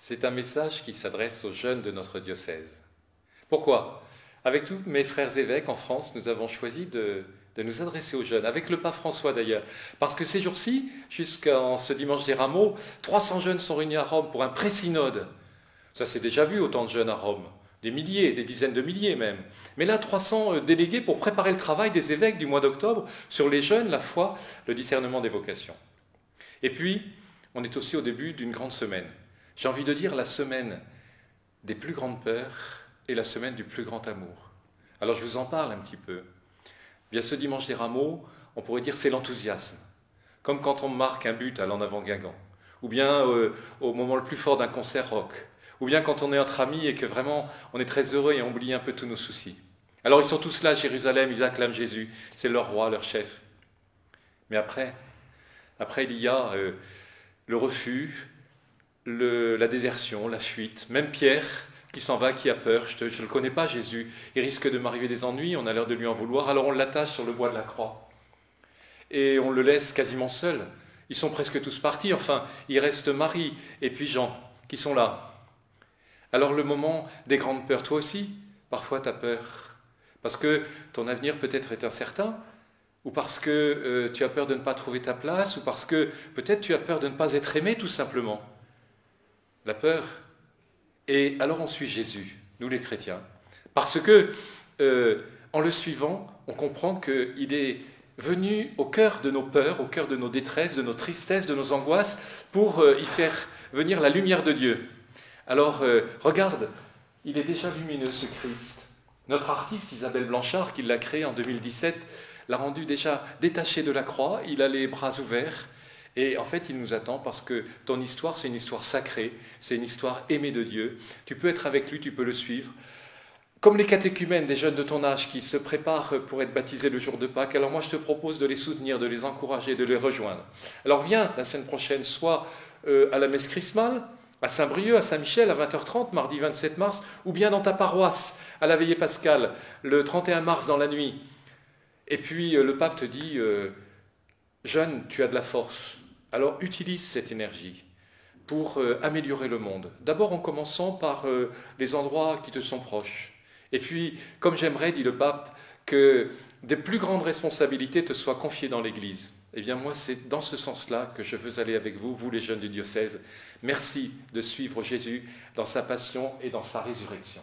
C'est un message qui s'adresse aux jeunes de notre diocèse. Pourquoi? Avec tous mes frères évêques en France, nous avons choisi de nous adresser aux jeunes, avec le pape François d'ailleurs, parce que ces jours-ci, jusqu'en ce dimanche des Rameaux, 300 jeunes sont réunis à Rome pour un pré-synode. Ça s'est déjà vu, autant de jeunes à Rome, des milliers, des dizaines de milliers même. Mais là, 300 délégués pour préparer le travail des évêques du mois d'octobre sur les jeunes, la foi, le discernement des vocations. Et puis, on est aussi au début d'une grande semaine. J'ai envie de dire la semaine des plus grandes peurs et la semaine du plus grand amour. Alors je vous en parle un petit peu. Bien, ce dimanche des Rameaux, on pourrait dire c'est l'enthousiasme. Comme quand on marque un but à l'en avant Guingamp. Ou bien au moment le plus fort d'un concert rock. Ou bien quand on est entre amis et que vraiment on est très heureux et on oublie un peu tous nos soucis. Alors ils sont tous là à Jérusalem, ils acclament Jésus. C'est leur roi, leur chef. Mais après il y a le refus, la désertion, la fuite. Même Pierre qui s'en va, qui a peur. Je ne le connais pas, Jésus. Il risque de m'arriver des ennuis, on a l'air de lui en vouloir. Alors on l'attache sur le bois de la croix. Et on le laisse quasiment seul. Ils sont presque tous partis. Enfin, il reste Marie et puis Jean qui sont là. Alors le moment des grandes peurs, toi aussi, parfois tu as peur. Parce que ton avenir peut-être est incertain, ou parce que tu as peur de ne pas trouver ta place, ou parce que peut-être tu as peur de ne pas être aimé tout simplement. La peur. Et alors on suit Jésus, nous les chrétiens. Parce que en le suivant, on comprend qu'il est venu au cœur de nos peurs, au cœur de nos détresses, de nos tristesses, de nos angoisses, pour y faire venir la lumière de Dieu. Alors regarde, il est déjà lumineux ce Christ. Notre artiste Isabelle Blanchard, qui l'a créé en 2017, l'a rendu déjà détaché de la croix, il a les bras ouverts, et en fait il nous attend parce que ton histoire c'est une histoire sacrée, c'est une histoire aimée de Dieu, tu peux être avec lui, tu peux le suivre. Comme les catéchumènes des jeunes de ton âge qui se préparent pour être baptisés le jour de Pâques, alors moi je te propose de les soutenir, de les encourager, de les rejoindre. Alors viens la semaine prochaine, soit à la messe chrismale, à Saint-Brieuc, à Saint-Michel, à 20h30, mardi 27 mars, ou bien dans ta paroisse, à la veillée pascale, le 31 mars dans la nuit. Et puis le pape te dit, jeune, tu as de la force, alors utilise cette énergie pour améliorer le monde. D'abord en commençant par les endroits qui te sont proches. Et puis, comme j'aimerais, dit le pape, que des plus grandes responsabilités te soient confiées dans l'Église. Eh bien moi, c'est dans ce sens-là que je veux aller avec vous, vous les jeunes du diocèse. Merci de suivre Jésus dans sa passion et dans sa résurrection.